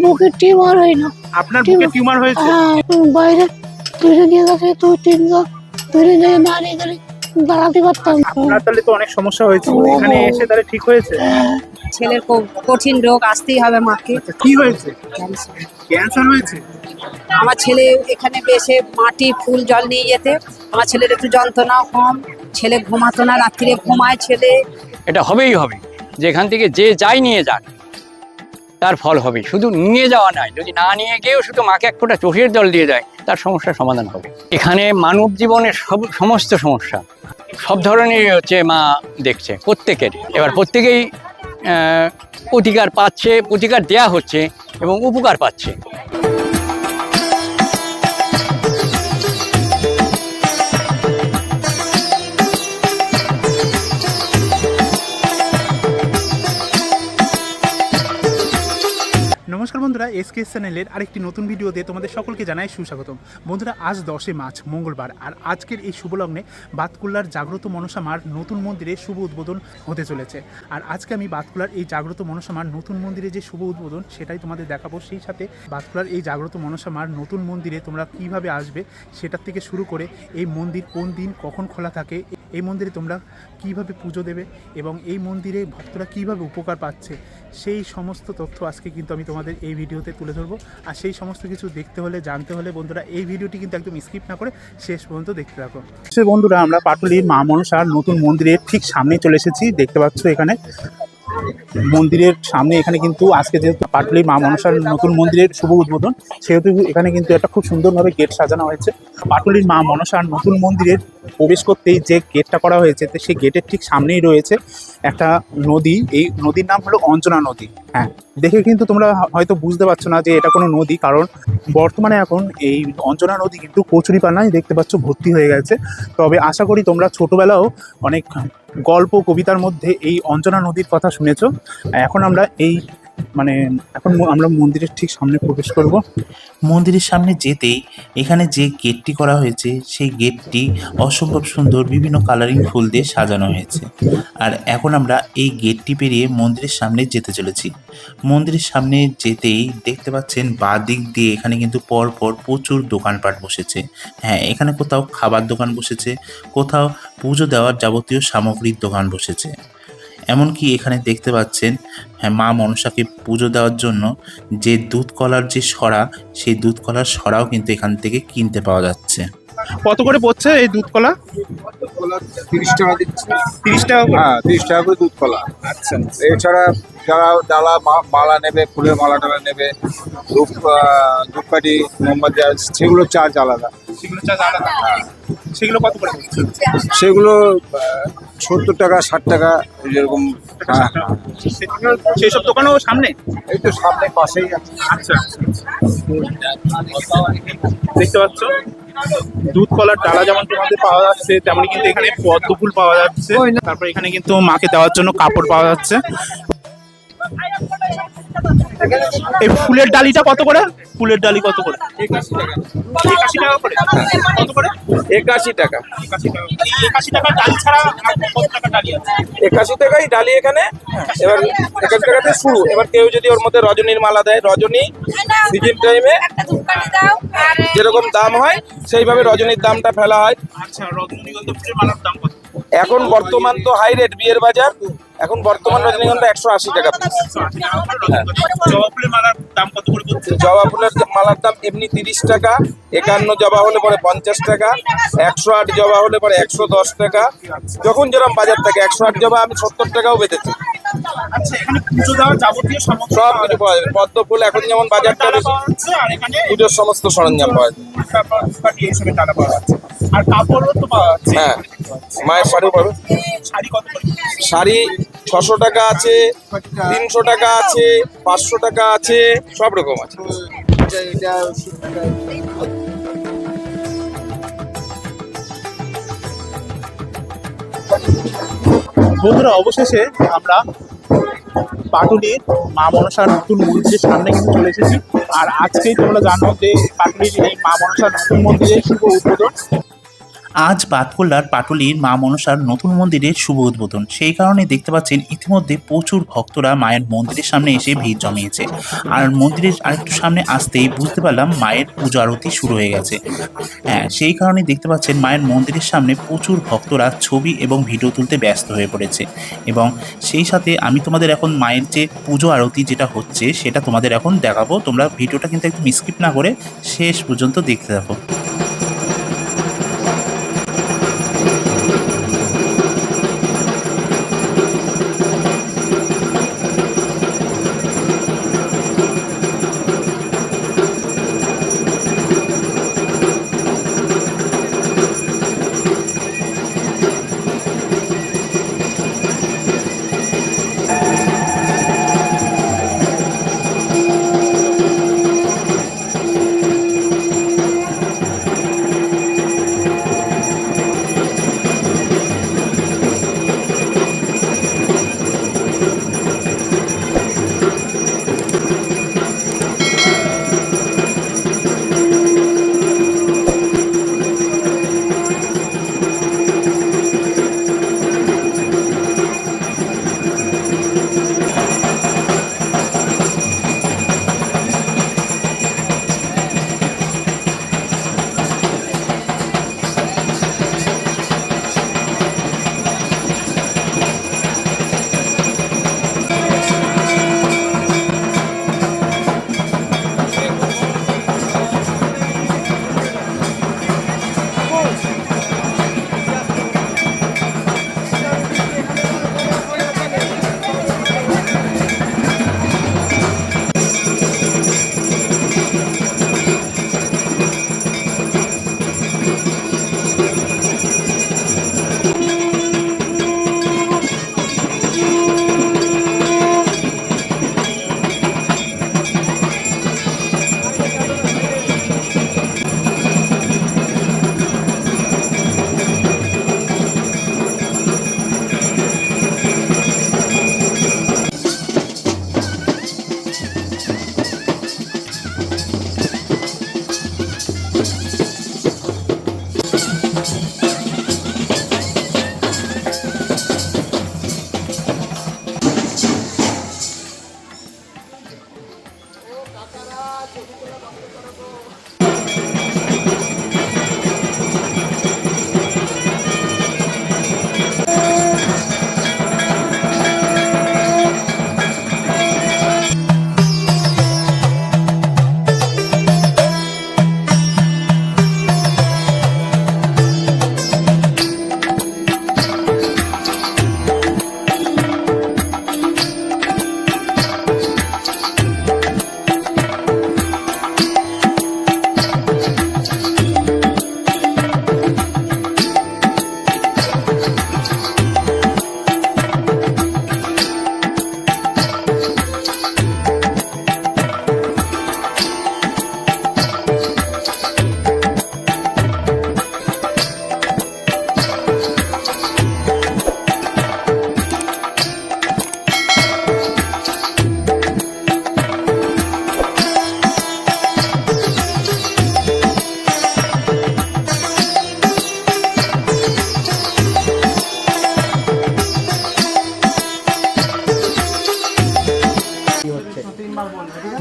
বুকে টিউমার হয় না। আপনার বুকে টিউমার হয়েছে? বাইরে ধরে নিয়ে গেছে 2-3 জন, ধরে নিয়ে দাঁড়িয়ে গেলে দাঁড়াতে পারতাম। আপনার তাহলে তো অনেক সমস্যা হয়েছিল, এখানে এসে তাহলে ঠিক হয়েছে? ছেলের কঠিন রোগ, আসতেই হবে মাকে। আচ্ছা, কি হয়েছে? ক্যান্সার হয়েছে? আমার ছেলে এখানে এসে মাটি ফুল জল নিয়ে যেতে, আমার ছেলের একটু যন্ত্রণাও কম, ছেলে ঘুমাতো না, রাত্রিরে ঘুমায় ছেলে। এটা হবেই হবে, যে এখান থেকে যে যাই নিয়ে যাক তার ফল হবে। শুধু নিয়ে যাওয়া নয়, যদি না নিয়ে গিয়েও শুধু মাকে এক ফোঁটা চোখের জল দিয়ে যায়, তার সমস্যার সমাধান হবে। এখানে মানব জীবনের সমস্ত সমস্যা সব ধরনেরই হচ্ছে মা দেখছে প্রত্যেকের। এবার প্রত্যেকেই প্রতিকার পাচ্ছে, প্রতিকার দেয়া হচ্ছে এবং উপকার পাচ্ছে। নমস্কার বন্ধুরা, এসকেএস চ্যানেলের আরেকটি নতুন ভিডিওতে তোমাদের সকলকে জানাই সুস্বাগতম। বন্ধুরা, আজ 10 মার্চ মঙ্গলবার, আর আজকের এই শুভ লগ্নে বাতকুল্লার জাগ্রত মনসা মার নতুন মন্দিরে শুভ উদ্বোধন হতে চলেছে। আর আজকে আমি বাতকুল্লার এই জাগ্রত মনসা মার নতুন মন্দিরে যে শুভ উদ্বোধন সেটাই তোমাদের দেখাবো। সেই সাথে বাতকুল্লার এই জাগ্রত মনসা মার নতুন মন্দিরে তোমরা কিভাবে আসবে সেটার থেকে শুরু করে এই মন্দির কোন দিন কখন খোলা থাকে, এই মন্দিরে তোমরা কিভাবে পুজো দেবে এবং এই মন্দিরে ভক্তরা কিভাবে উপকার পাচ্ছে, সেই সমস্ত তথ্য আজকে কিন্তু আমি তোমাদের এই ভিডিওতে তুলে ধরবো। আর সেই সমস্ত কিছু দেখতে হলে, জানতে হলে বন্ধুরা এই ভিডিওটি কিন্তু একদম স্কিপ না করে শেষ পর্যন্ত দেখতে থাকো। সে বন্ধুরা, আমরা পাটুলির মা মনসার নতুন মন্দিরের ঠিক সামনে চলে এসেছি। দেখতে পাচ্ছ এখানে মন্দিরের সামনে, এখানে কিন্তু আজকে যেহেতু পাটুলির মা মনসার নতুন মন্দিরের শুভ উদ্বোধন, সেহেতু এখানে কিন্তু একটা খুব সুন্দরভাবে গেট সাজানো হয়েছে। পাটুলির মা মনসার নতুন মন্দিরের প্রবেশ করতেই যে গেটটা করা হয়েছে, তো সেই গেটের ঠিক সামনেই রয়েছে একটা নদী। এই নদীর নাম হলো অঞ্জনা নদী। হ্যাঁ, দেখে কিন্তু তোমরা হয়তো বুঝতে পারছো না যে এটা কোনো নদী, কারণ বর্তমানে এখন এই অঞ্জনা নদী কিন্তু কচুরিপানায় দেখতে পাচ্ছ ভর্তি হয়ে গেছে। তবে আশা করি তোমরা ছোটোবেলাও অনেক গল্প কবিতার মধ্যে এই অঞ্জনা নদীর কথা শুনেছো। এখন আমরা আমরা মন্দিরের ঠিক সামনে প্রবেশ করব। মন্দিরের সামনে যেতেই এখানে যে গেটটি করা হয়েছে, সেই গেটটি অসম্ভব সুন্দর বিভিন্ন কালারিং ফুল দিয়ে সাজানো হয়েছে। আর এখন আমরা এই গেটটি পেরিয়ে মন্দিরের সামনে যেতে চলেছি। মন্দিরের সামনে যেতেই দেখতে পাচ্ছেন বাঁ দিক দিয়ে এখানে কিন্তু পরপর প্রচুর দোকানপাট বসেছে। হ্যাঁ, এখানে কোথাও খাবার দোকান বসেছে, কোথাও পুজো দেওয়ার যাবতীয় সামগ্রীর দোকান বসেছে। এমনকি এখানে দেখতে পাচ্ছেন, হ্যাঁ, মা মনসাকে পুজো দেওয়ার জন্য যে দুধ কলার যে সরা, সেই দুধ কলার সরাও কিন্তু এখান থেকে কিনতে পাওয়া যাচ্ছে। কত করে পড়ছে এই দুধ কলা? 30 টাকা দিচ্ছে। 30 টাকা করে? হ্যাঁ, 30 টাকা করে দুধ কলা। আচ্ছা, এছাড়া যারা ডালা মালা নেবে, ফুলের মালা টালা নেবে, ধূপকাঠি, মোমবাতি, সেগুলো চার্জ আলাদা। সেগুলো চার্জ আলাদা? সেগুলো কত করে পড়ছে? সেগুলো 70 টাকা, 60 টাকা, যেরকম। সেই সব দোকানও সামনে? এই তো সামনে পাশেই আছে। আচ্ছা, দেখতে পাচ্ছ দুধ কলার ডালা যেমন তোমাদের পাওয়া যাচ্ছে, তেমনি কিন্তু এখানে পদ্ম ফুল পাওয়া যাচ্ছে। তারপর এখানে কিন্তু মাকে দেওয়ার জন্য কাপড় পাওয়া যাচ্ছে। এই ফুলের ডালিটা কত করে? ফুলের ডালি কত করে? 81 টাকা। 81 টাকা করে? কত করে? 81 টাকা। 81 টাকা ডালি ছাড়া আর কত টাকা ডালি আছে? 81 টাকাই ডালি এখানে। এবার 81 টাকাতে শুরু। এবার কেউ যদি ওর মধ্যে রজনীর মালা দেয়, রজনী সিজন টাইমে যেরকম দাম হয় সেইভাবে রজনীর দামটা ফেলা হয়। আচ্ছা, রজনীগন্ধা ফুলের মালার দাম কত? এখন বর্তমান তো হাই রেট, বিয়ের বাজার। এখন বর্তমান রজনীগন্ধা 180 টাকা পিস। জবা ফুলের মালার দাম কত করে পড়ছে? জবা ফুলের মালার দাম এমনি 30 টাকা, 51 জবা হলে পরে 50 টাকা, 108 জবা হলে পরে 110 টাকা। যখন যেরকম বাজার থাকে, 108 জবা আমি 70 টাকাও বেঁধেছি। আচ্ছা, এখানে পুজো দেওয়ার যাবতীয় সব কিছু পাওয়া যায়। পদ্ম ফুল এখন যেমন বাজারটা বেশি, আর এখানে পুজোর সমস্ত সরঞ্জাম পাওয়া যায়। এইসবের ডালা পাওয়া যাচ্ছে। আর কাপড়ও তো পাওয়া যাচ্ছে। হ্যাঁ, মায়ের শাড়িও পাবে। শাড়ি কত করে? শাড়ি 600 টাকা আছে, 300 টাকা আছে, 500 টাকা আছে, সব রকম আছে। বন্ধুরা, অবশেষে আমরা পাটুলির মা মনসার নতুন মন্দিরের সামনে কিন্তু চলে এসেছি। আর আজকেই তোমরা জানো যে পাটুলির এই মা মনসার নতুন মন্দিরের শুভ উদ্বোধন। আজ বাতকুল্লার পাটুলির মা মনসার নতুন মন্দিরের শুভ উদ্বোধন। সেই কারণে দেখতে পাচ্ছেন ইতিমধ্যে প্রচুর ভক্তরা মায়ের মন্দিরের সামনে এসে ভিড় জমিয়েছে। আর মন্দিরের আরেকটু সামনে আসতেই বুঝতে পারলাম মায়ের পূজা আরতি শুরু হয়ে গেছে। হ্যাঁ, সেই কারণে দেখতে পাচ্ছেন মায়ের মন্দিরের সামনে প্রচুর ভক্তরা ছবি এবং ভিডিও তুলতে ব্যস্ত হয়ে পড়েছে। এবং সেই সাথে আমি তোমাদের এখন মায়ের যে পুজো আরতি যেটা হচ্ছে সেটা তোমাদের এখন দেখাবো। তোমরা ভিডিওটা কিন্তু একটু স্কিপ না করে শেষ পর্যন্ত দেখতে থাকো।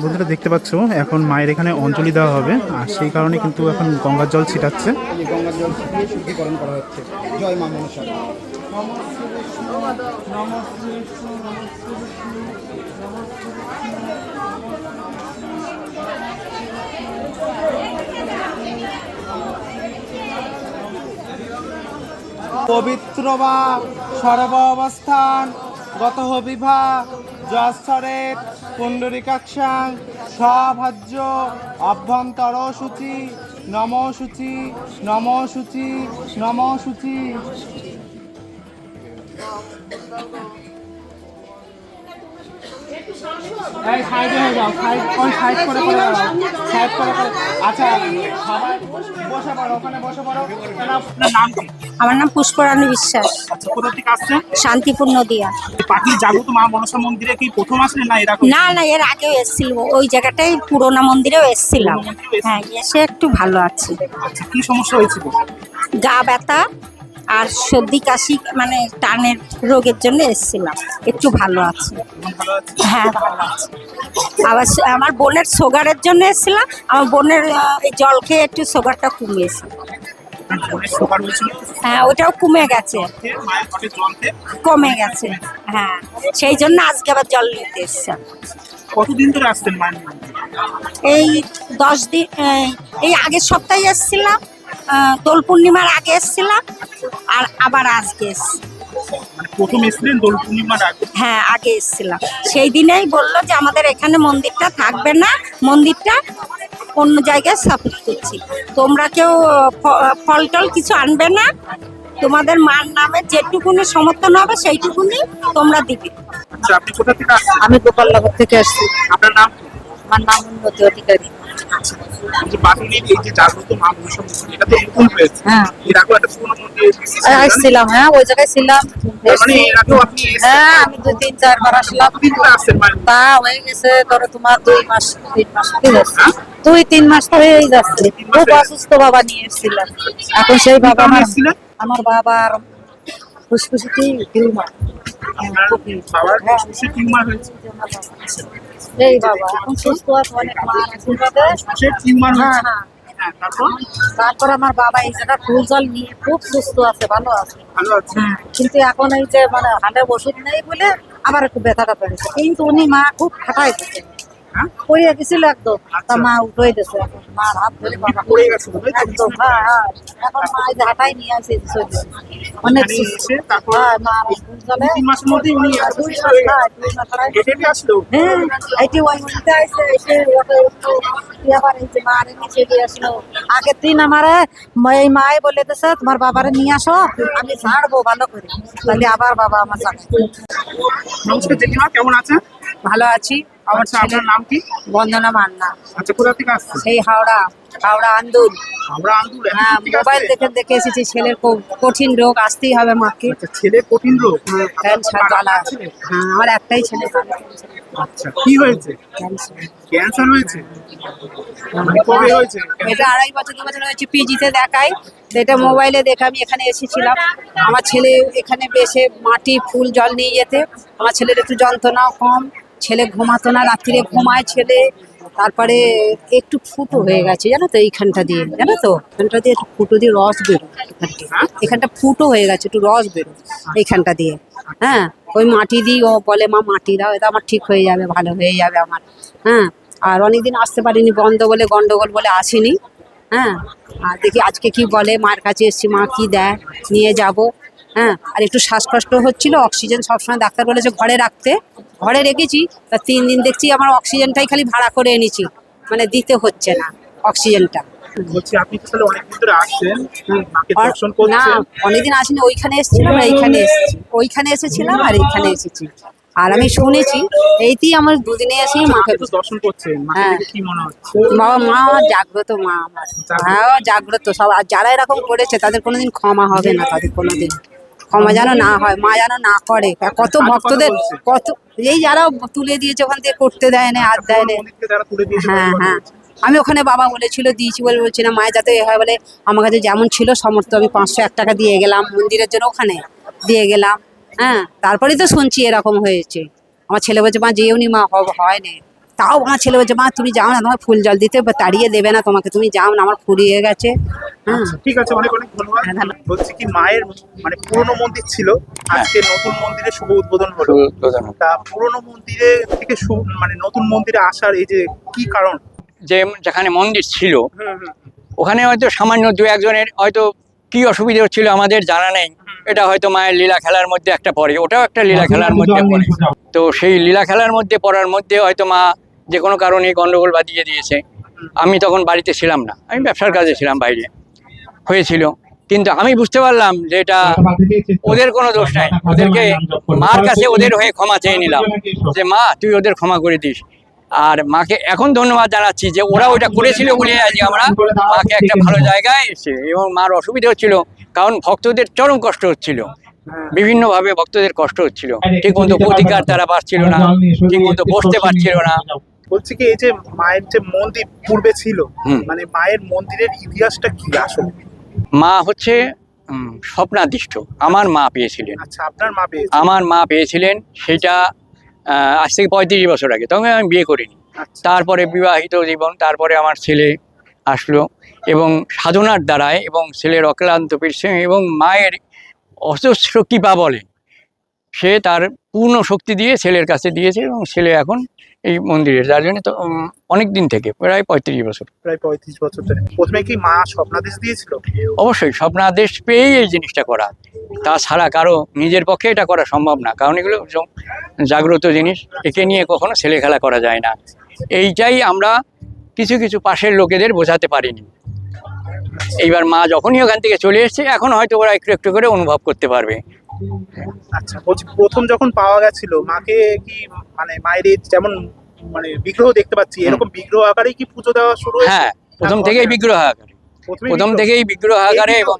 বন্ধুরা দেখতে পাচ্ছ এখন মায়ের এখানে অঞ্জলি দেওয়া হবে, আর সেই কারণে কিন্তু এখন গঙ্গার জল ছিটাচ্ছে। গঙ্গার জল ছিটিয়ে শুদ্ধিকরণ করা হচ্ছে। জয় মা মনসা। পবিত্র বা সর্ব অবস্থান গত বিভা যশ্বরের পুণ্ডরিকাক্ষাং সভাজ্য অভ্যন্তর সূচি নম সূচি নম সূচি নম সূচি। এই সাইডে হয়ে যাও, সাইড করে দাও, সাইড করে। আচ্ছা সবাই বসে পড়ো, ওখানে বসে পড়ো। আপনার নাম কি? আমার নাম পুষ্পরানী বিশ্বাস। আচ্ছা, কোথা থেকে আসছেন? শান্তিপুর নদিয়া। পাটুলি জাগ্রত মা মনসা মন্দিরে কি প্রথম আসলেন না এরকম? না না, এর আগেও এসেছিল, ওই জায়গাটাই পুরোনো মন্দিরেও এসেছিলাম। হ্যাঁ, এসে একটু ভালো আছি। আচ্ছা, কি সমস্যা হয়েছিল? গা ব্যথা আর সর্দি কাশি মানে টানের রোগের জন্য এসেছিলাম। একটু ভালো আছে, হ্যাঁ ভালো আছে। আবার আমার বোনের সুগারের জন্য এসেছিলাম। আমার বোনের এই জল খেয়ে একটু সুগারটা কমিয়েছে। হ্যাঁ ওটাও কমে গেছে, কমে গেছে। হ্যাঁ সেই জন্য আজকে আবার জল নিতে এসছে। কতদিন ধরে আসছেন মায়ের মন্দিরে? এই 10 দিন, এই আগের সপ্তাহে এসেছিলাম, দোল পূর্ণিমার আগে এসেছিলাম, আর আবার আজকে এসছি। মানে প্রথম এসেছিলেন দোল পূর্ণিমার আগে? হ্যাঁ আগে এসেছিলাম। সেই দিনেই বললো যে আমাদের এখানে মন্দিরটা থাকবে না, মন্দিরটা অন্য জায়গায় সাপোর্ট করছি, তোমরা কেউ ফল টল কিছু আনবে না, তোমাদের মার নামে যেটুকুনি সমর্থন হবে সেইটুকুনি তোমরা দিবে। আচ্ছা, আপনি কোথা থেকে আসছেন? আমি গোপালনগর থেকে আসছি। আপনার নাম? আমার নাম উন্নতি অধিকারী। এই যে বাটুলির এই যে জাগ্রত মা মনসা মন্দির, এটা তো নতুন হয়েছে। হ্যাঁ এর আগেও একটা পুরনো মন্দির ছিল। আসছিলাম, হ্যাঁ ওই জায়গায় ছিলাম। তার মানে এর আগেও আপনি এসেছেন? হ্যাঁ আমি 2-3-4 বার আসলাম। কতদিন ধরে আসছেন মায়ের মন্দিরে? তা হয়ে গেছে ধরো তোমার 2 মাস 3 মাস হয়ে যাচ্ছে। 2-3 মাস তো হয়েই যাচ্ছে। খুব অসুস্থ বাবা নিয়ে এসেছিলাম। এখন সেই বাবা আমার বাবার ফুসফুসিতে টিউমার। বাবার ফুসফুসে টিউমার হয়েছে। এই বাবা এখন সুস্থ আছে, অনেক মার আশীর্বাদে। ফুসফুসে টিউমার হ্যাঁ হয়েছে। হ্যাঁ। হ্যাঁ, তারপর আমার বাবা এই জায়গা ফুল জল নিয়ে খুব সুস্থ আছে, ভালো আছে। ভালো আছে। কিন্তু এখন এই যে মানে হাড়ে ওষুধ নেই বলে আবার একটু ব্যথাটা পেয়েছে। কিন্তু উনি মা খুব খাটাই দিচ্ছে, হ্যাঁ? পড়িয়ে গেছিল একদম, তা মা উঠে দিয়েছে। এখন মার হাত ধরে বাবা পড়ে গেছিল, তাই তো? একদম। হ্যাঁ হ্যাঁ এখন মা এই যে হাঁটাই নিয়ে আসে অনেক এখানে সুস্থ। এসে তারপর হ্যাঁ মা ফুল জলে 3 মাসের মধ্যেই উনি 2 সুস্থ মাস, হয়ে গেলেন। হ্যাঁ 2 মাস হারাই। হেঁটে আসলো? হ্যাঁ এইটি ওই মন্দিরে আইসে এসে ওকে একটু আবার এই যে মারে নিচে দিয়ে আসলো। আগের দিন আমারে এই মায়ে বলে দিয়েছে তোমার বাবারে নিয়ে আসো, আমি ছাড়বো ভালো করে, তাহলে আবার বাবা আমার যাবে। নমস্কার জেঠিমা, কেমন আছেন? ভালো আছি। আমার আচ্ছা, আপনার নাম কি? বন্দনা মান্না, আচ্ছা, কোথা থেকে আসছেন? সেই হাওড়া আন্দুল। আমরা আন্দুল। এত হ্যাঁ দূর থেকে মোবাইল আসছেন? দেখে এসেছি। ছেলের কঠিন রোগ, আসতেই হবে মাকে। আচ্ছা, ছেলে কঠিন রোগ। ক্যান্সার জ্বালা। হ্যাঁ আমার একটাই ছেলে, আচ্ছা, কি হয়েছে? ক্যান্সার। ক্যান্সার হয়েছে? মানে কবে হয়েছে? এটা 2.5 বছর 2 বছর হয়েছে। পিজিতে দেখাই, এটা মোবাইলে দেখে আমি এখানে এসেছিলাম। আমার ছেলে এখানে বেশে মাটি ফুল জল নিয়ে যেতে, আমার ছেলের একটু যন্ত্রণাও কম, ছেলে ঘুমাতো না, রাত্রিরে ঘুমায় ছেলে। তারপরে একটু ফুটো হয়ে গেছে জানো তো, এইখানটা দিয়ে, জানো তো এখানটা দিয়ে একটু ফুটো দিয়ে রস বেরো, এখানটা ফুটো হয়ে গেছে, একটু রস বেরো এইখানটা দিয়ে। হ্যাঁ ওই মাটি দিই, ও বলে মা মাটি দাও, এটা আমার ঠিক হয়ে যাবে, ভালো হয়ে যাবে আমার। হ্যাঁ আর অনেকদিন আসতে পারিনি, বন্ধ বলে গন্ডগোল বলে আসিনি। হ্যাঁ আর দেখি আজকে কি বলে, মার কাছে এসছি, মা কি দেয় নিয়ে যাব। হ্যাঁ আর একটু শ্বাসকষ্ট হচ্ছিল, অক্সিজেন সবসময় ডাক্তার বলেছে ঘরে রাখতে, ঘরে রেখেছি। তা 3 দিন দেখছি আমার অক্সিজেনটাই খালি ভাড়া করে এনেছি, মানে দিতে হচ্ছে না অক্সিজেনটা। বলছি আপনি তো তাহলে অনেকদিন ধরে আসছেন, মাকে দর্শন না করছেন। অনেকদিন আসিনি, ওইখানে এসেছিলাম আর এইখানে এসেছি, ওইখানে এসেছিলাম আর এইখানে এসেছি। আর আমি শুনেছি এইতেই আমার 2 দিনে এসে মাকে তো দর্শন করছেন, মাকে হ্যাঁ। দেখে কি মনে হচ্ছে? মা আমার জাগ্রত মা আমার। হ্যাঁ ও জাগ্রত সব। আর যারা এরকম করেছে তাদের কোনোদিন ক্ষমা হবে না, তাদের কোনোদিন ক্ষমা যেন না হয়, মা যেন না করে। কত ভক্তদের কত এই যারা তুলে দিয়েছে ওখান থেকে করতে দেয় না, আর দেয় না। মন্দিরকে যারা তুলে দিয়েছে, হ্যাঁ হ্যাঁ আমি ওখানে বাবা বলেছিল দিয়েছি বলে বলছি না, মায়ের যাতে এ হয় বলে আমার কাছে যেমন ছিল সমর্থ আমি 501 টাকা দিয়ে গেলাম মন্দিরের জন্য, ওখানে দিয়ে গেলাম। হ্যাঁ তারপরেই তো শুনছি এরকম হয়েছে। আমার ছেলে বলছে মা যেও নি মা, হয় না। তাও আমার ছেলে বলছে মা তুমি যাও না, তোমার ফুল জল দিতে তাড়িয়ে দেবে না তোমাকে, তুমি যাও না, আমার ফুরিয়ে গেছে। হ্যাঁ ঠিক আছে, অনেক অনেক ধন্যবাদ। হ্যাঁ, ধন্যবাদ। বলছি কি মায়ের মানে পুরনো মন্দির ছিল, আজকে নতুন মন্দিরে শুভ উদ্বোধন হলো। তা পুরনো মন্দিরে থেকে মানে নতুন মন্দিরে আসার এই যে কি কারণ? যে যেখানে মন্দির ছিল ওখানে হয়তো সামান্য 2-1 জনের হয়তো কি অসুবিধা হচ্ছিল আমাদের জানা নেই। এটা হয়তো মায়ের লীলা খেলার মধ্যে একটা পড়ে, ওটাও একটা লীলা খেলার মধ্যে পড়ে। তো সেই লীলা খেলার মধ্যে পড়ার মধ্যে হয়তো মা যে কোনো কারণে গন্ডগোল বাঁধিয়ে দিয়েছে। আমি তখন বাড়িতে ছিলাম না, আমি ব্যবসার কাজে ছিলাম, বাইরে হয়েছিল। কিন্তু আমি বুঝতে পারলাম যে এটা ওদের কোনো দোষ নাই, ওদেরকে মার কাছে ওদের হয়ে ক্ষমা চেয়ে নিলাম যে মা তুই ওদের ক্ষমা করে দিস। আর মাকে এখন ধন্যবাদ জানাচ্ছি যে ওরা ওইটা করেছিল বলে আজকে আমরা মাকে একটা ভালো জায়গায় এসে, এবং মার অসুবিধা হচ্ছিল কারণ ভক্তদের চরম কষ্ট হচ্ছিল, বিভিন্নভাবে ভক্তদের কষ্ট হচ্ছিল, ঠিক মতো প্রতিকার তারা পাচ্ছিল না, ঠিক মতো বসতে পারছিল না। বলছি কি এই যে মায়ের যে মন্দির পূর্বে ছিল, হুম। মানে মায়ের মন্দিরের ইতিহাসটা কি আসলে? মা হচ্ছে স্বপ্নাদিষ্ট। আমার মা পেয়েছিলেন, আচ্ছা, আপনার মা পেয়েছে। আমার মা পেয়েছিলেন সেটা আজ থেকে 35 বছর আগে, তখন আমি বিয়ে করিনি। আচ্ছা, তারপরে বিবাহিত জীবন, তারপরে আমার ছেলে আসলো এবং সাধনার দ্বারায় এবং ছেলের অক্লান্ত পরিশ্রম এবং মায়ের অজস্র কৃপা বলে সে তার পূর্ণ শক্তি দিয়ে ছেলের কাছে দিয়েছে এবং ছেলে এখন এই মন্দিরের, যার জন্য তো অনেক দিন থেকে প্রায় 35 বছর। প্রায় 35 বছর ধরে। প্রথমে কি মা স্বপ্নাদেশ দিয়েছিল? অবশ্যই স্বপ্নাদেশ পেয়েই এই জিনিসটা করা, তাছাড়া কারো নিজের পক্ষে এটা করা সম্ভব না, কারণ এগুলো জাগ্রত জিনিস, একে নিয়ে কখনো ছেলে খেলা করা যায় না। এইটাই আমরা কিছু কিছু পাশের লোকেদের বোঝাতে পারিনি। এইবার মা যখনই ওখান থেকে চলে এসছে, এখন হয়তো ওরা একটু একটু করে অনুভব করতে পারবে। আচ্ছা, বলছি প্রথম যখন পাওয়া গেছিল মাকে কি মানে মায়ের এই যেমন মানে বিগ্রহ দেখতে পাচ্ছি, এরকম বিগ্রহ আকারেই কি পুজো দেওয়া শুরু হয়েছে? হ্যাঁ, প্রথম থেকেই বিগ্রহ আকারে, প্রথম থেকেই বিগ্রহ আকারে, এবং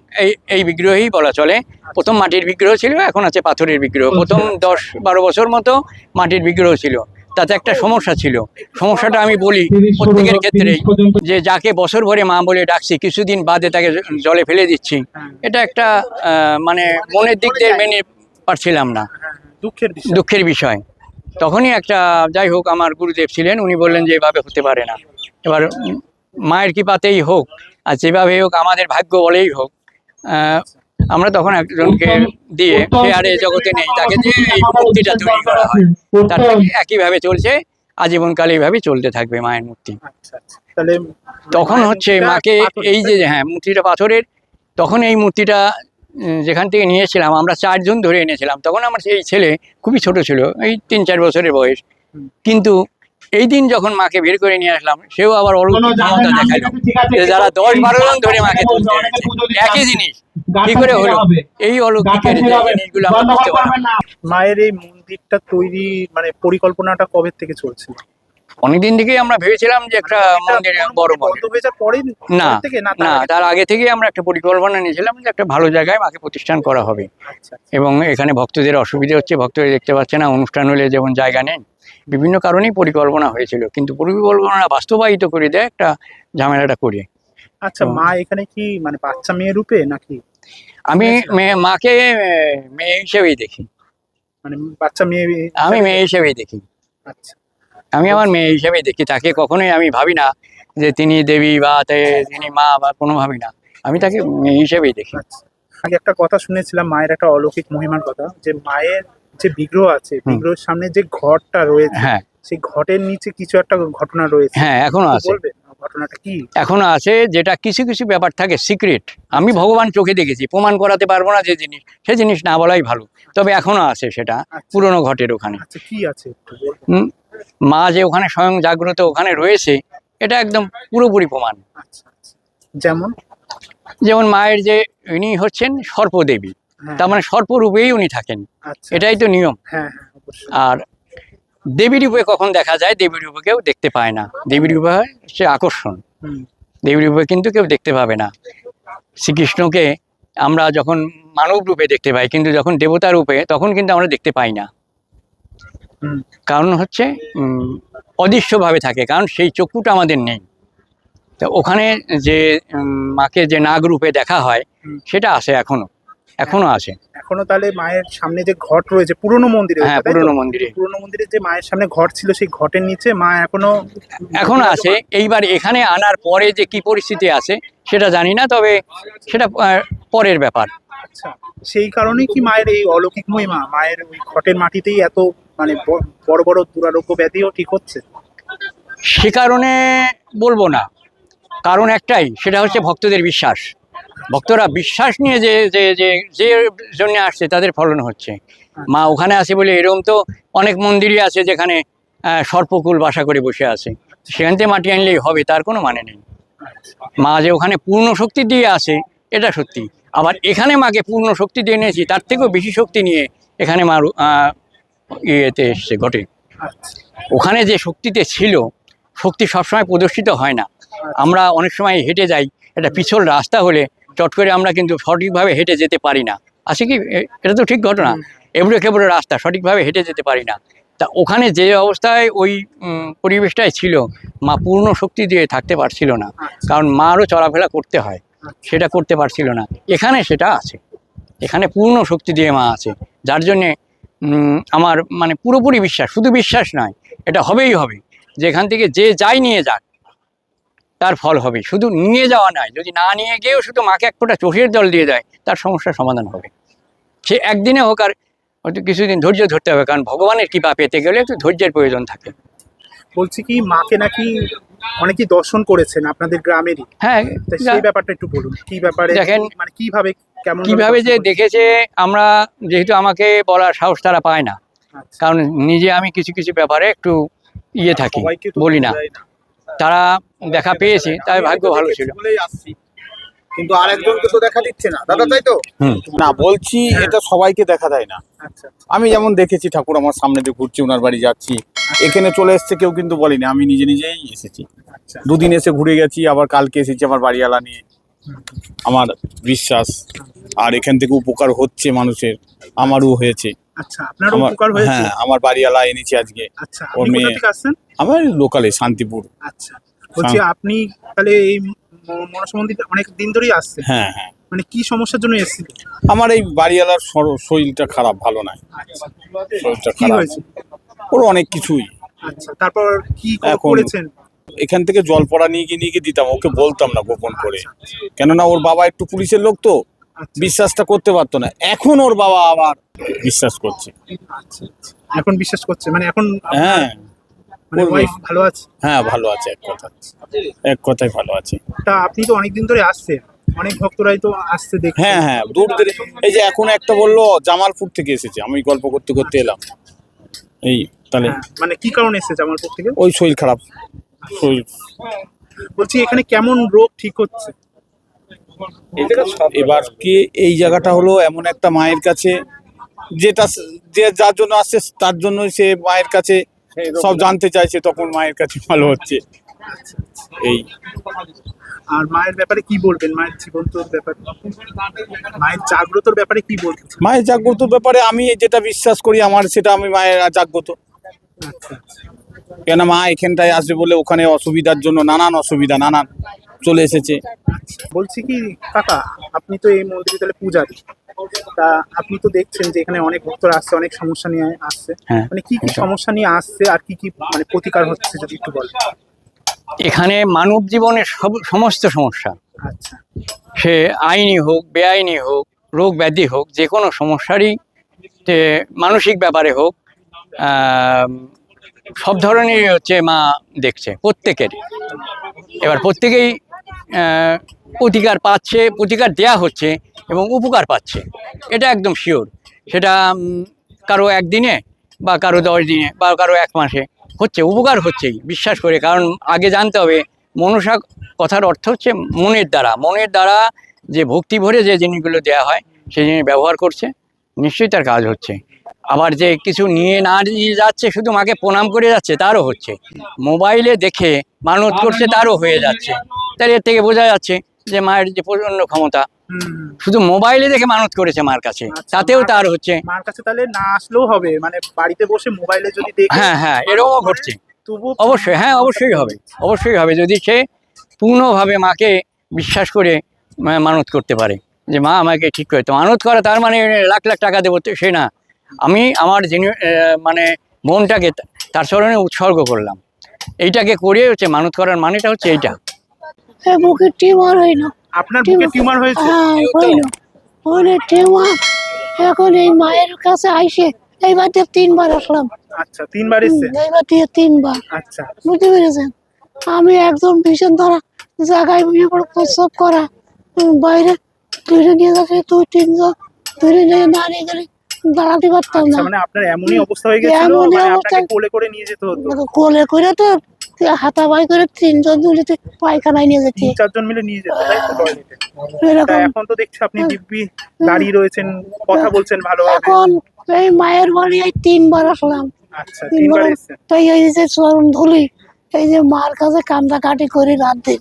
এই বিগ্রহই বলা চলে। প্রথম মাটির বিগ্রহ ছিল, এখন আছে পাথরের বিগ্রহ। প্রথম 10-12 বছর মতো মাটির বিগ্রহ ছিল, তাতে একটা সমস্যা ছিল। সমস্যাটা আমি বলি প্রত্যেকের ক্ষেত্রেই, যে যাকে বছর ভরে মা বলে ডাকছি কিছুদিন বাদে তাকে জলে ফেলে দিচ্ছি, এটা একটা মানে মনের দিক দিয়ে মেনে পারছিলাম না, দুঃখের বিষয়। তখনই একটা, যাই হোক, আমার গুরুদেব ছিলেন, উনি বললেন যে এভাবে হতে পারে না। এবার মায়ের কৃপাতেই হোক আর যেভাবে হোক, আমাদের ভাগ্য বলেই হোক, আমরা তখন একজনকে দিয়ে, সে আর এই জগতে নেই, তাকে দিয়ে এই মূর্তিটা তৈরি করা হয়। তার থেকে একইভাবে চলছে, আজীবনকাল এইভাবেই চলতে থাকবে মায়ের মূর্তি। তাহলে তখন হচ্ছে মাকে এই যে, হ্যাঁ, মূর্তিটা পাথরের, তখন এই মূর্তিটা যেখান থেকে নিয়েছিলাম আমরা 4 জন ধরে এনেছিলাম। তখন আমার সেই ছেলে খুবই ছোট ছিল, এই 3-4 বছরের বয়স। কিন্তু এই দিন যখন মাকে বের করে নিয়ে আসলাম, সেও আবার অলৌকিক ক্ষমতা দেখালো, যে যারা 10-12 জন ধরে মাকে তুলতে হয়েছে, একই জিনিস কি করে হলো, এই অলৌকিকের জিনিসগুলো আমরা বুঝতে পারলাম। মায়ের এই মন্দিরটা তৈরি মানে পরিকল্পনাটা কবে থেকে চলছিল? অনেকদিন থেকেই আমরা ভেবেছিলাম যে একটা মন্দির, বড় মন্দির। না না, তার আগে থেকেই আমরা একটা পরিকল্পনা নিয়েছিলাম যে একটা ভালো জায়গায় মাকে প্রতিষ্ঠান করা হবে। এবং এখানে ভক্তদের অসুবিধা হচ্ছে, ভক্তরা দেখতে পাচ্ছে না, অনুষ্ঠান হলে যেমন জায়গা নেই, বিভিন্ন কারণেই পরিকল্পনা হয়েছিল, কিন্তু পরিকল্পনা বাস্তবায়িত করে দেয় একটা ঝামেলাটা করে। আচ্ছা, মা এখানে কি মানে বাচ্চা মেয়ে রূপে নাকি? আমি মাকে মেয়ে হিসেবেই দেখি, মানে বাচ্চা মেয়ে? আমি মেয়ে হিসেবেই দেখি। আচ্ছা, আমি আমার মেয়ে হিসেবেই দেখি, তাকে কখনোই আমি ভাবি না যে তিনি দেবী বা তিনি মা, বা কোনো ভাবি না, আমি তাকে মেয়ে হিসেবেই দেখি। আগে একটা কথা শুনেছিলাম মায়ের একটা অলৌকিক মহিমার কথা, যে মায়ের যে বিগ্রহ আছে, বিগ্রহের সামনে যে ঘরটা রয়েছে, হ্যাঁ, সেই ঘটের নিচে কিছু একটা ঘটনা রয়েছে। হ্যাঁ, এখনো আছে। ঘটনাটা কি? এখনো আছে, যেটা কিছু কিছু ব্যাপার থাকে সিক্রেট, আমি ভগবান চোখে দেখেছি, প্রমাণ করাতে পারবো না যে জিনিস, সে জিনিস না বলাই ভালো, তবে এখনো আছে সেটা পুরনো ঘটের ওখানে। কি আছে? মা যে ওখানে স্বয়ং জাগ্রত ওখানে রয়েছে, এটা একদম পুরোপুরি প্রমাণ। যেমন মায়ের যে ইনি হচ্ছেন সর্পদেবী, তার মানে সর্পরূপেই উনি থাকেন, এটাই তো নিয়ম। আর দেবী রূপে কখন দেখা যায়? দেবী রূপে কেউ দেখতে পায় না, দেবী রূপে হয় সে আকর্ষণ, দেবী রূপে কিন্তু কেউ দেখতে পাবে না। শ্রীকৃষ্ণকে আমরা যখন মানব রূপে দেখতে পাই, কিন্তু যখন দেবতা রূপে তখন কিন্তু আমরা দেখতে পাই না, কারণ হচ্ছে অদৃশ্যভাবে থাকে, কারণ সেই চক্ষুটা আমাদের নেই। তো ওখানে যে মাকে যে নাগ রূপে দেখা হয়, সেটা আছে, এখনো আছে। এখনো তাহলে মায়ের সামনে যে ঘট রয়েছে পুরনো মন্দিরে? হ্যাঁ, পুরনো মন্দিরে যে মায়ের সামনে ঘট ছিল, সেই ঘটের নিচে মা এখনো আছে। এইবার এখানে আনার পরে যে কি পরিস্থিতি আছে সেটা জানি না, তবে সেটা পরের ব্যাপার। আচ্ছা, সেই কারণেই কি মায়ের এই অলৌকিক মহিমা, মায়ের ওই ঘটের মাটিতেই এত মানে বড় বড় দুরারোগ্য ব্যাধিও ঠিক হচ্ছে? সে কারণে বলবো না, কারণ একটাই, সেটা হচ্ছে ভক্তদের বিশ্বাস। ভক্তরা বিশ্বাস নিয়ে যে যে যে জন্য আসছে তাদের ফলন হচ্ছে। মা ওখানে আছে বলে, এরকম তো অনেক মন্দিরই আছে যেখানে সর্পকুল বাসা করে বসে আছে, সেখান থেকে মাটি আনলেই হবে তার কোনো মানে নেই। মা যে ওখানে পূর্ণ শক্তি দিয়ে আসে এটা সত্যি, আবার এখানে মাকে পূর্ণ শক্তি দিয়ে নিয়েছি, তার থেকেও বেশি শক্তি নিয়ে এখানে মা ইয়েতে এসছে ঘটে। ওখানে যে শক্তিতে ছিল, শক্তি সবসময় প্রদর্শিত হয় না। আমরা অনেক সময় হেঁটে যাই, একটা পিছল রাস্তা হলে চট করে আমরা কিন্তু সঠিকভাবে হেঁটে যেতে পারি না, আছে কি? এটা তো ঠিক ঘটনা, এবড়ো খেবড়ো রাস্তা, সঠিকভাবে হেঁটে যেতে পারি না। তা ওখানে যে অবস্থায় ওই পরিবেশটাই ছিল, মা পূর্ণ শক্তি দিয়ে থাকতে পারছিল না, কারণ মারও চলাফেরা করতে হয়। সেটা করতে পারছিল না। এখানে সেটা আছে, এখানে পূর্ণ শক্তি দিয়ে মা আছে, যার জন্যে আমার মানে পুরোপুরি বিশ্বাস, শুধু বিশ্বাস নয়, এটা হবেই হবে। যে এখান থেকে যে যাই নিয়ে যাক তার ফল হবে, শুধু নিয়ে যাওয়া নয়, যদি না নিয়ে গিয়েও শুধু মাকে এক ফোঁটা চোখের জল দিয়ে দেয় তার সমস্যার সমাধান হবে। সে একদিনে হোক আর হয়তো কিছুদিন ধৈর্য ধরতে হবে, কারণ ভগবানের কৃপা পেতে গেলে একটু ধৈর্যের প্রয়োজন থাকে। বলছি কি মাকে নাকি অনেকেই দর্শন করেছেন আপনাদের গ্রামেরই, হ্যাঁ, তা সেই ব্যাপারটা একটু বলুন, কি ব্যাপারে দেখেন, মানে কিভাবে কেমন কিভাবে যে দেখেছে, আমরা যেহেতু আমাকে বলার সাহস তারা পায় না, আচ্ছা। কারণ নিজে আমি কিছু কিছু ব্যাপারে একটু ইয়ে থাকি, সবাইকে তো বলি না। বলা যায় না। তারা দেখা পেয়েছে, তাই ভাগ্য ভালো ছিল। কিন্তু আরেকজনকে তো দেখা দিচ্ছে না দাদা, তাই তো? হুম। না, বলছি এটা সবাইকে দেখা দেয় না। আচ্ছা আমি যেমন দেখেছি ঠাকুর আমার সামনে দিয়ে ঘুরছি, ওনার বাড়ি যাচ্ছি, এখানে চলে এসছে, কেউ কিন্তু বলেনি, আমি নিজে নিজেই এসেছি। আচ্ছা দুদিন এসে ঘুরে গেছি, আবার কালকে এসেছি আমার বাড়িওয়ালা নিয়ে। আমার বিশ্বাস, আর এখান থেকে উপকার হচ্ছে মানুষের, আমারও হয়েছে। আচ্ছা, আপনার আমার উপকার হয়েছে? হ্যাঁ, আমার বাড়িওয়ালা এনেছি আজকে। আচ্ছা, ওর আপনি কোথা মেয়ে- থেকে আসছেন? আমার লোকালে শান্তিপুর। আচ্ছা, বলছি আপনি তাহলে এই মনসা মন্দিরে অনেক দিন ধরেই আসছেন? হ্যাঁ হ্যাঁ, মানে কি সমস্যার জন্য এসেছিলেন? আমার এই বাড়িওয়ালার শরীরটা খারাপ, ভালো নাই, আচ্ছা, শরীরটা কি খারাপ। হয়েছে? ওর অনেক কিছুই। আচ্ছা, তারপর কি এখন- করেছেন? এখান থেকে জল পড়া নিয়ে গিয়ে দিতাম, ওকে বলতাম না গোপন করে, কেননা ওর বাবা একটু পুলিশের লোক তো, আচ্ছা, বিশ্বাসটা করতে পারতো না। এখন ওর বাবা আবার বিশ্বাস করছে। আচ্ছা, এখন বিশ্বাস করছে, মানে এখন হ্যাঁ মানে করবে। ওয়াইফ ভালো আছে? হ্যাঁ, ভালো আছে, এক কথায় ভালো আছে। তা আপনি তো অনেকদিন ধরে আসছেন, অনেক ভক্তরাই তো আসছে দেখতে। হ্যাঁ হ্যাঁ, দূর ধরে। এই যে এখন একটা বললো জামালপুর থেকে এসেছে, আমি গল্প করতে করতে এলাম। এই তাহলে হ্যাঁ, মানে কি কারণে এসেছে জামালপুর থেকে? ওই শরীর খারাপ, শরীর। বলছি এখানে কেমন রোগ ঠিক হচ্ছে? এবার কি এই জায়গাটা হলো এমন একটা মায়ের কাছে, যেটা যে যার জন্য আসছে তার জন্য সে মায়ের কাছে সব জানতে চাইছে, তখন মায়ের কাছে ভালো হচ্ছে। এই আর মায়ের ব্যাপারে কি বলবেন, মায়ের জীবন্তর ব্যাপারে, মায়ের জাগ্রতর ব্যাপারে কি বলবেন? মায়ের জাগ্রত ব্যাপারে আমি যেটা বিশ্বাস করি, আমার সেটা আমি মায়ের জাগ্রত। আচ্ছা, কেন মা এখানটায় আসবে বলে ওখানে অসুবিধার জন্য নানান অসুবিধা নানান চলে এসেছে। আচ্ছা, বলছি কি কাকা, আপনি তো এই মন্দিরে তাহলে পূজারী, তা আপনি তো দেখছেন যে এখানে অনেক ভক্তরা আসছে, অনেক সমস্যা নিয়ে আসছে, হ্যাঁ। মানে কি কি সমস্যা নিয়ে আসছে আর কি কি মানে প্রতিকার হচ্ছে যদি একটু বলেন? এখানে মানব জীবনের সমস্ত সমস্যা, আচ্ছা, সে আইনি হোক বেআইনি হোক, রোগ ব্যাধি হোক, যে কোনো সমস্যারই, মানসিক ব্যাপারে হোক, সব ধরনেরই হচ্ছে মা দেখছে প্রত্যেকেরই। এবার প্রত্যেকেই প্রতিকার পাচ্ছে, প্রতিকার দেয়া হচ্ছে এবং উপকার পাচ্ছে, এটা একদম শিওর। সেটা কারো একদিনে বা কারো 10 দিনে বা কারো 1 মাসে হচ্ছে, উপকার হচ্ছেই, বিশ্বাস করে। কারণ আগে জানতে হবে, মনসা কথার অর্থ হচ্ছে মনের দ্বারা যে ভক্তি ভরে যে জিনিসগুলো দেওয়া হয় সেই জিনিস ব্যবহার করছে, নিশ্চয়ই তার কাজ হচ্ছে। আবার যে কিছু নিয়ে না নিয়ে যাচ্ছে, শুধু মাকে প্রণাম করে যাচ্ছে, তারও হচ্ছে। মোবাইলে দেখে মানত করছে, তারও হয়ে যাচ্ছে। তাহলে এর থেকে বোঝা যাচ্ছে যে মায়ের যে প্রচন্ড ক্ষমতা, শুধু মোবাইলে দেখে মানত করেছে মার কাছে, আচ্ছা, তাতেও তার হচ্ছে। মার কাছে তাহলে না আসলেও হবে, মানে বাড়িতে বসে মোবাইলে যদি দেখে, হ্যাঁ হ্যাঁ, এরকমও ঘটছে। তবুও অবশ্যই, হ্যাঁ অবশ্যই হবে, অবশ্যই হবে, যদি সে পূর্ণভাবে মাকে বিশ্বাস করে মানত করতে পারে যে মা আমাকে ঠিক করে। তো মানত করা তার মানে লাখ লাখ টাকা দেবো সে না, আমি আমার মানে মনটাকে তার চরণে উৎসর্গ করলাম, এইটাকে করে হচ্ছে মানত করার মানেটা হচ্ছে এইটা। বুকে টিউমার হইল। আপনার বুকে টিউমার হয়েছে? হ্যাঁ হইল, ওখানে টিউমার। এখন এই মায়ের কাছে আইসে এইবার দিয়ে 3 বার আসলাম। আচ্ছা, 3 বার এসেছেন? এইবার দিয়ে 3 বার। আচ্ছা, বুঝতে পেরেছেন? আমি একদম ভীষণ ধরা জায়গায় প্রস্রাব করা, বাইরে ধরে নিয়ে যাচ্ছে 2-3 জন, ধরে নিয়ে না নিয়ে গেলে দাঁড়াতে পারতাম না। আচ্ছা, মানে আপনার এমনই অবস্থা হয়ে গেছিল, এমনই মানে অবস্থা। আপনাকে কোলে করে নিয়ে যেতে হতো? কোলে করে তো হাতাবাই করে 3 জন দুলিতে পায়খানায় নিয়ে যেতে 3-4 জন মিলে নিয়ে যেত, তাই তো টয়লেটে? তা এরকম। এখন তো দেখছি আপনি দিব্যি দাঁড়িয়ে রয়েছেন, কথা বলছেন ভালোভাবে। এখন এই মায়ের বাড়ি এই 3 বার আসলাম। আচ্ছা, 3 বার এসেছেন? তাই এই যে চরণ ধুলি, এই যে মার কাছে কান্দাকাটি করি রাত দিন,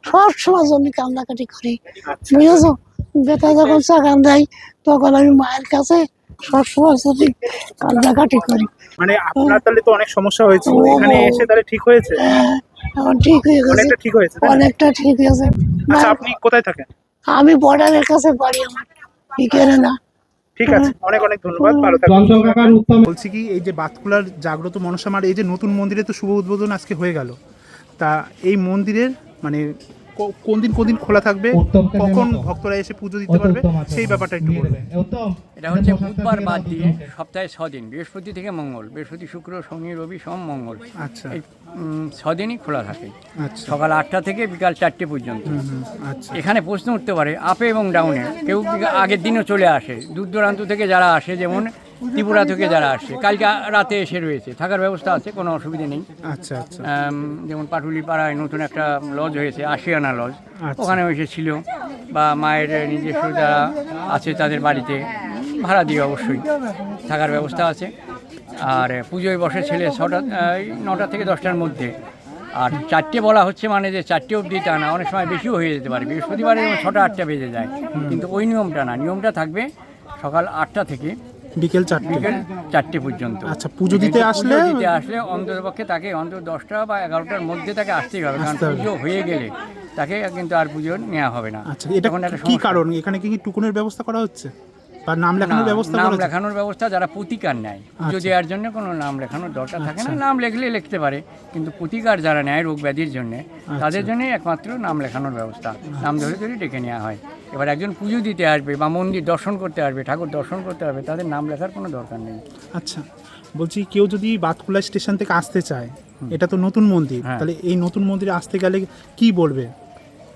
সব সময় জন্য কান্দাকাটি করি, আচ্ছা, বুঝেছো? বেটা যখন চাকান দেয় তখন আমি মায়ের কাছে সবসময় জন্য কান্দাকাটি করি। মানে আপনার তাহলে তো অনেক সমস্যা হয়েছিল, এখানে এসে তাহলে ঠিক হয়েছে? এখন ঠিক হয়ে গেছে, অনেকটা ঠিক হয়েছে, তাই না? অনেকটা ঠিক হয়েছে। আচ্ছা, আপনি কোথায় থাকেন? আমি বর্ডারের কাছে বাড়ি আমার, এখানে না। ঠিক আছে, অনেক অনেক ধন্যবাদ, ভালো থাকবেন। বলছি কি, এই যে বাতকুলার জাগ্রত মনসা মার এই যে নতুন মন্দিরে তো শুভ উদ্বোধন আজকে হয়ে গেল, তা এই মন্দিরের মানে কোন দিন খোলা থাকবে, কখন ভক্তরা এসে পুজো দিতে পারবে, সেই ব্যাপারটা একটু বলবেন। এটা হচ্ছে বুধবার বাদ দিয়ে সপ্তাহে 6 দিন, বৃহস্পতি থেকে মঙ্গল, বৃহস্পতি শুক্র শনি রবি সোম মঙ্গল, আচ্ছা এই 6 দিনই খোলা থাকে, আচ্ছা সকাল 8টা থেকে বিকাল 4টে পর্যন্ত। আচ্ছা এখানে প্রশ্ন উঠতে পারে আপে এবং ডাউনে, কেউ আগের দিনও চলে আসে, দূর দূরান্ত থেকে যারা আসে, যেমন ত্রিপুরা থেকে যারা আসে কালকে রাতে এসে রয়েছে, থাকার ব্যবস্থা আছে, কোনো অসুবিধা নেই। আচ্ছা আচ্ছা যেমন পাটুলি পাড়ায় নতুন একটা লজ হয়েছে, আশিয়ানা লজ, আচ্ছা। ওখানে এসেছিল, বা মায়ের নিজস্ব যারা আছে তাদের বাড়িতে ভাড়া দিয়ে অবশ্যই থাকার ব্যবস্থা আছে। আর পুজোয় বসে ছেলে 9টা থেকে 10টার মধ্যে। আর 4টে বলা হচ্ছে মানে যে 4টে অবধি তা না, অনেক সময় বেশিও হয়ে যেতে পারে, বৃহস্পতিবারে 6টা 8টা বেজে যায়, কিন্তু ওই নিয়মটা না, নিয়মটা থাকবে সকাল 8টা থেকে বিকেল 4টে পর্যন্ত। আচ্ছা, পুজো দিতে আসলে অন্ততপক্ষে তাকে অন্তত 10টা বা 11টার মধ্যে তাকে আসতেই হবে, কারণ আসতে হবে। পুজো হয়ে গেলে তাকে কিন্তু আর পুজো নেওয়া হবে না। আচ্ছা, এটা তখন একটা কি সমস্যা। কারণ? এখানে কি টুকুনের ব্যবস্থা করা হচ্ছে বা নাম লেখানোর ব্যবস্থা নাম করা হচ্ছে? লেখানোর ব্যবস্থা, যারা প্রতিকার নেয় পুজো আচ্ছা। দেওয়ার জন্য কোনো নাম লেখানোর দরকার থাকে না, আচ্ছা। নাম লেখলে লিখতে পারে, কিন্তু প্রতিকার যারা নেয় রোগ ব্যাধির জন্য, তাদের জন্য একমাত্র নাম লেখানোর ব্যবস্থা, নাম ধরে ধরে ডেকে নেওয়া হয়। এবার একজন পুজো দিতে আসবে বা মন্দির দর্শন করতে আসবে, ঠাকুর দর্শন করতে আসবে, তাদের নাম লেখার কোনো দরকার নেই। আচ্ছা, বলছি কেউ যদি বাতকুলা স্টেশন থেকে আসতে চায়, এটা তো নতুন মন্দির, হ্যাঁ। তাহলে এই নতুন মন্দিরে আসতে গেলে কি বলবে?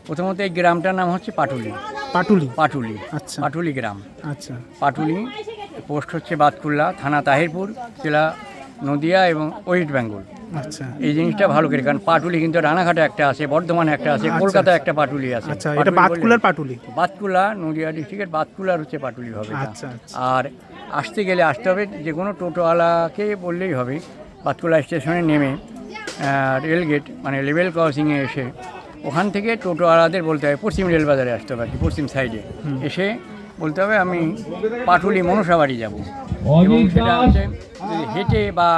প্রথমত এই গ্রামটার নাম হচ্ছে পাটুলি। পাটুলি? পাটুলি, আচ্ছা পাটুলি গ্রাম। আচ্ছা পাটুলি পোস্ট হচ্ছে বাতকুল্লা, থানা তাহিরপুর, জেলা নদিয়া এবং ওয়েস্ট বেঙ্গল। আচ্ছা এই জিনিসটা ভালো করে, কারণ পাটুলি কিন্তু রানাঘাটে একটা আছে, বর্ধমানে একটা আছে, আচ্ছা, কলকাতায় একটা পাটুলি আছে। আচ্ছা, এটা বাতকুলার পাটুলি? বাতকুলা নদিয়া ডিস্ট্রিক্টের বাতকুলার হচ্ছে পাটুলি হবে এটা। আচ্ছা, আচ্ছা। আর আসতে গেলে আসতে হবে, যে কোনো টোটোওয়ালাকে বললেই হবে, বাতকুলা স্টেশনে নেমে রেলগেট মানে লেভেল ক্রসিংয়ে এসে ওখান থেকে টোটোওয়ালাদের বলতে হবে পশ্চিম রেলবাজারে আসতে হবে, আর কি পশ্চিম সাইডে এসে বলতে হবে আমি পাটুলি মনসা বাড়ি যাবো, এবং সেটা হচ্ছে যদি হেঁটে বা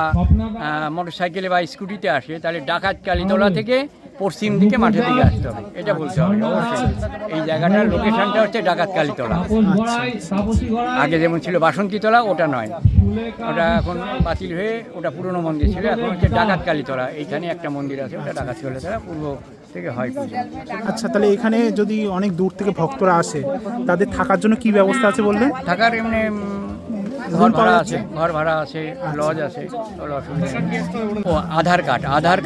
মোটর সাইকেলে বা স্কুটিতে আসে, তাহলে ডাকাত কালীতলা থেকে পশ্চিম দিকে মাঠের দিকে আসতে হবে, এটা বলতে হবে অবশ্যই। এই জায়গাটার লোকেশনটা হচ্ছে ডাকাত কালীতলা, আগে যেমন ছিল বাসন্তীতলা, ওটা নয়, ওটা এখন বাতিল হয়ে ওটা পুরনো মন্দির ছিল, এখন হচ্ছে ডাকাত কালীতলা। এইখানে একটা মন্দির আছে, ওটা ডাকাত কালীতলা, পূর্ব থেকে হয় পুজো। আচ্ছা, তাহলে এখানে যদি অনেক দূর থেকে ভক্তরা আসে, তাদের থাকার জন্য কি ব্যবস্থা আছে বললেন? থাকার এমনি ঘর ভাড়া আছে, লজ আছে, কোনো অসুবিধা নেই। ও আধার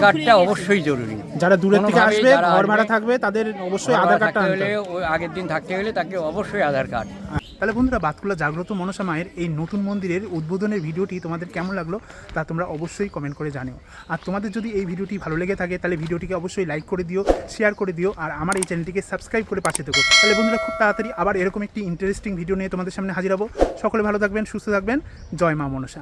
কার্ডটা অবশ্যই জরুরি। যারা দূরের থেকে কোনোভাবেই আসবে, যারা ঘর ভাড়া আসবে, থাকবে, তাদের অবশ্যই ঘর আধার ভাড়া কার্ডটা থাকতে আনতে হলে, হবে। ওই আগের দিন থাকতে হলে তাকে অবশ্যই আধার কার্ড। তাহলে বন্ধুরা, বাতকুলা জাগ্রত মনসা মায়ের এই নতুন মন্দিরের উদ্বোধনের ভিডিওটি তোমাদের কেমন লাগলো তা তোমরা অবশ্যই কমেন্ট করে জানিও। আর তোমাদের যদি এই ভিডিওটি ভালো লেগে থাকে, তাহলে ভিডিওটিকে অবশ্যই লাইক করে দিও, শেয়ার করে দিও, আর আমার এই চ্যানেলটিকে সাবস্ক্রাইব করে পাশে থেকো। তাহলে বন্ধুরা, খুব তাড়াতাড়ি আবার এরকম একটি ইন্টারেস্টিং ভিডিও নিয়ে তোমাদের সামনে হাজির হবো। সকলে ভালো থাকবেন, সুস্থ থাকবেন। জয় মা মনসা।